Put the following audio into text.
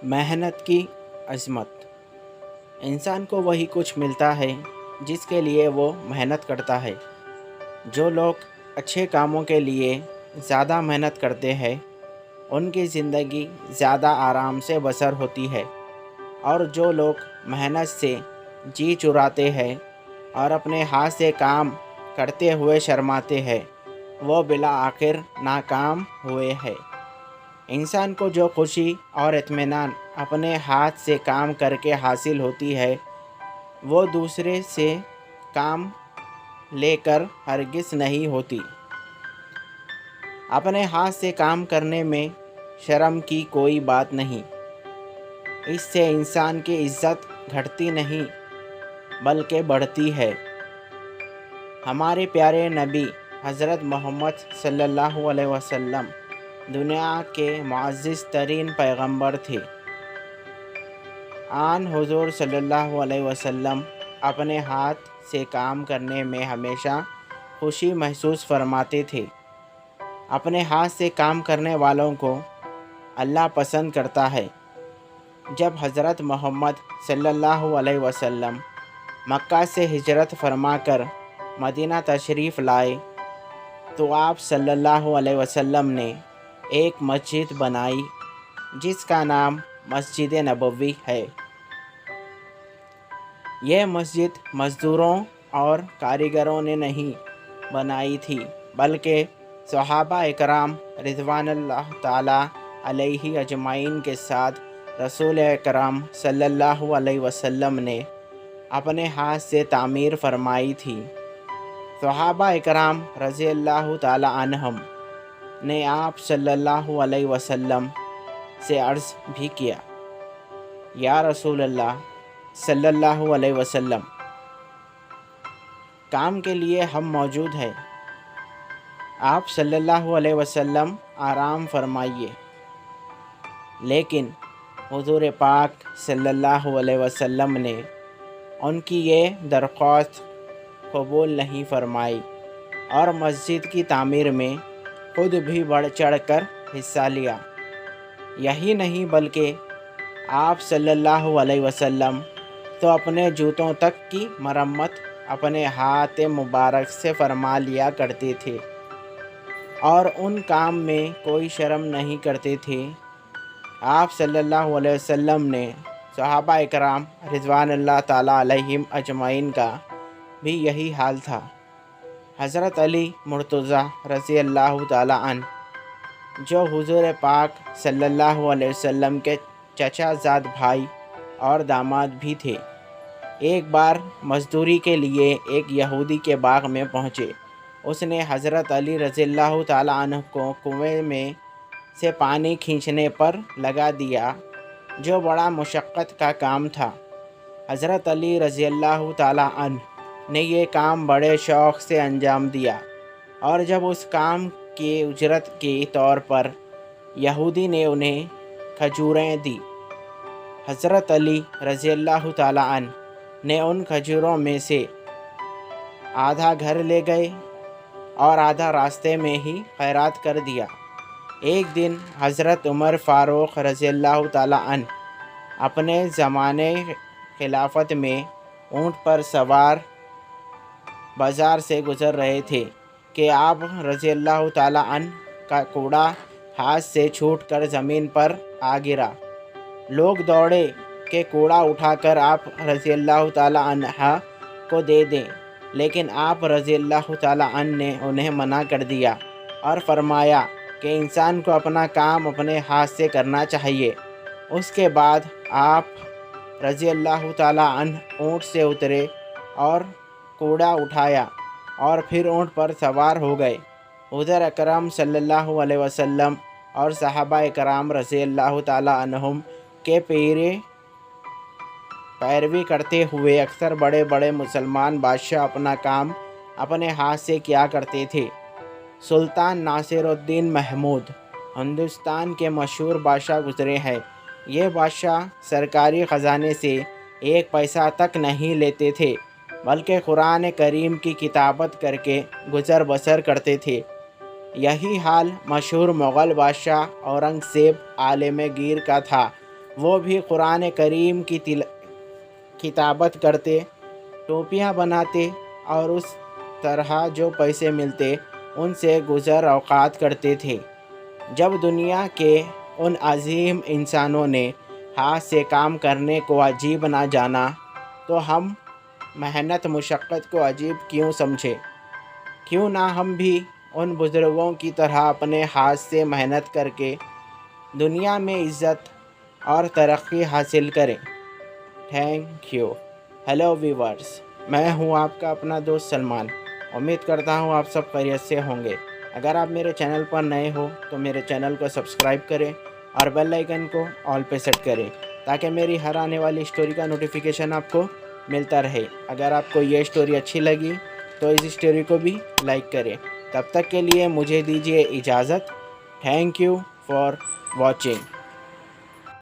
محنت کی عظمت۔ انسان کو وہی کچھ ملتا ہے جس کے لیے وہ محنت کرتا ہے۔ جو لوگ اچھے کاموں کے لیے زیادہ محنت کرتے ہیں ان کی زندگی زیادہ آرام سے بسر ہوتی ہے، اور جو لوگ محنت سے جی چراتے ہیں اور اپنے ہاتھ سے کام کرتے ہوئے شرماتے ہیں وہ بالآخر ناکام ہوئے ہیں۔ انسان کو جو خوشی اور اطمینان اپنے ہاتھ سے کام کر کے حاصل ہوتی ہے وہ دوسرے سے کام لے کر ہرگز نہیں ہوتی۔ اپنے ہاتھ سے کام کرنے میں شرم کی کوئی بات نہیں۔ اس سے انسان کی عزت گھٹتی نہیں بلکہ بڑھتی ہے۔ ہمارے پیارے نبی حضرت محمد صلی اللہ علیہ وسلم دنیا کے معزز ترین پیغمبر تھے۔ آن حضور صلی اللہ علیہ وسلم اپنے ہاتھ سے کام کرنے میں ہمیشہ خوشی محسوس فرماتے تھے۔ اپنے ہاتھ سے کام کرنے والوں کو اللہ پسند کرتا ہے۔ جب حضرت محمد صلی اللہ علیہ وسلم مکہ سے ہجرت فرما کر مدینہ تشریف لائے تو آپ صلی اللہ علیہ وسلم نے ایک مسجد بنائی جس کا نام مسجد نبوی ہے۔ یہ مسجد مزدوروں اور کاریگروں نے نہیں بنائی تھی بلکہ صحابہ اکرام رضوان اللہ تعالی علیہ اجمعین کے ساتھ رسول اکرم صلی اللہ علیہ وسلم نے اپنے ہاتھ سے تعمیر فرمائی تھی۔ صحابہ اکرام رضی اللہ تعالی عنہم نے آپ صلی اللہ علیہ وسلم سے عرض بھی کیا، یا رسول اللہ صلی اللہ علیہ وسلم، کام کے لیے ہم موجود ہیں، آپ صلی اللہ علیہ وسلم آرام فرمائیے۔ لیکن حضور پاک صلی اللہ علیہ وسلم نے ان کی یہ درخواست قبول نہیں فرمائی اور مسجد کی تعمیر میں خود بھی بڑھ چڑھ کر حصہ لیا۔ یہی نہیں بلکہ آپ صلی اللہ علیہ وسلم تو اپنے جوتوں تک کی مرمت اپنے ہاتھ مبارک سے فرما لیا کرتے تھے اور ان کام میں کوئی شرم نہیں کرتے تھے۔ آپ صلی اللہ علیہ وسلم نے صحابہ اکرام رضوان اللہ تعالی علیہم اجمعین کا بھی یہی حال تھا۔ حضرت علی مرتضیٰ رضی اللہ تعالی عنہ جو حضور پاک صلی اللہ علیہ وسلم کے چچا زاد بھائی اور داماد بھی تھے، ایک بار مزدوری کے لیے ایک یہودی کے باغ میں پہنچے۔ اس نے حضرت علی رضی اللہ تعالی عنہ کو کنویں میں سے پانی کھینچنے پر لگا دیا جو بڑا مشقت کا کام تھا۔ حضرت علی رضی اللہ تعالی عنہ نے یہ کام بڑے شوق سے انجام دیا، اور جب اس کام کی اجرت کے طور پر یہودی نے انہیں کھجوریں دی، حضرت علی رضی اللہ تعالی عنہ نے ان کھجوروں میں سے آدھا گھر لے گئے اور آدھا راستے میں ہی خیرات کر دیا۔ ایک دن حضرت عمر فاروق رضی اللہ تعالی عنہ اپنے زمانے خلافت میں اونٹ پر سوار بازار سے گزر رہے تھے کہ آپ رضی اللہ تعالی عنہ کا کوڑا ہاتھ سے چھوٹ کر زمین پر آ گرا۔ لوگ دوڑے کہ کوڑا اٹھا کر آپ رضی اللہ تعالی عنہ کو دے دیں، لیکن آپ رضی اللہ تعالی عنہ نے انہیں منع کر دیا اور فرمایا کہ انسان کو اپنا کام اپنے ہاتھ سے کرنا چاہیے۔ اس کے بعد آپ رضی اللہ تعالی عنہ اونٹ سے اترے اور کوڑا اٹھایا اور پھر اونٹ پر سوار ہو گئے۔ حضور اکرم صلی اللہ علیہ وسلم اور صحابہ اکرام رضی اللہ تعالی عنہم کے پیروی کرتے ہوئے اکثر بڑے بڑے مسلمان بادشاہ اپنا کام اپنے ہاتھ سے کیا کرتے تھے۔ سلطان ناصر الدین محمود ہندوستان کے مشہور بادشاہ گزرے ہیں۔ یہ بادشاہ سرکاری خزانے سے ایک پیسہ تک نہیں لیتے تھے بلکہ قرآن کریم کی کتابت کر کے گزر بسر کرتے تھے۔ یہی حال مشہور مغل بادشاہ اورنگزیب عالم گیر کا تھا۔ وہ بھی قرآن کریم کی کتابت کرتے، ٹوپیاں بناتے اور اس طرح جو پیسے ملتے ان سے گزر اوقات کرتے تھے۔ جب دنیا کے ان عظیم انسانوں نے ہاتھ سے کام کرنے کو عجیب نہ جانا تو ہم محنت مشقت کو عجیب کیوں سمجھے؟ کیوں نہ ہم بھی ان بزرگوں کی طرح اپنے ہاتھ سے محنت کر کے دنیا میں عزت اور ترقی حاصل کریں۔ Thank you. ہیلو ویورز، میں ہوں آپ کا اپنا دوست سلمان۔ امید کرتا ہوں آپ سب خیریت سے ہوں گے۔ اگر آپ میرے چینل پر نئے ہو تو میرے چینل کو سبسکرائب کریں اور بیل آئیکن کو آل پہ سیٹ کریں تاکہ میری ہر آنے والی اسٹوری کا نوٹیفیکیشن آپ کو ملتا رہے۔ اگر آپ کو یہ اسٹوری اچھی لگی تو اس اسٹوری کو بھی لائک کریں۔ تب تک کے لیے مجھے دیجیے اجازت۔ Thank you for watching.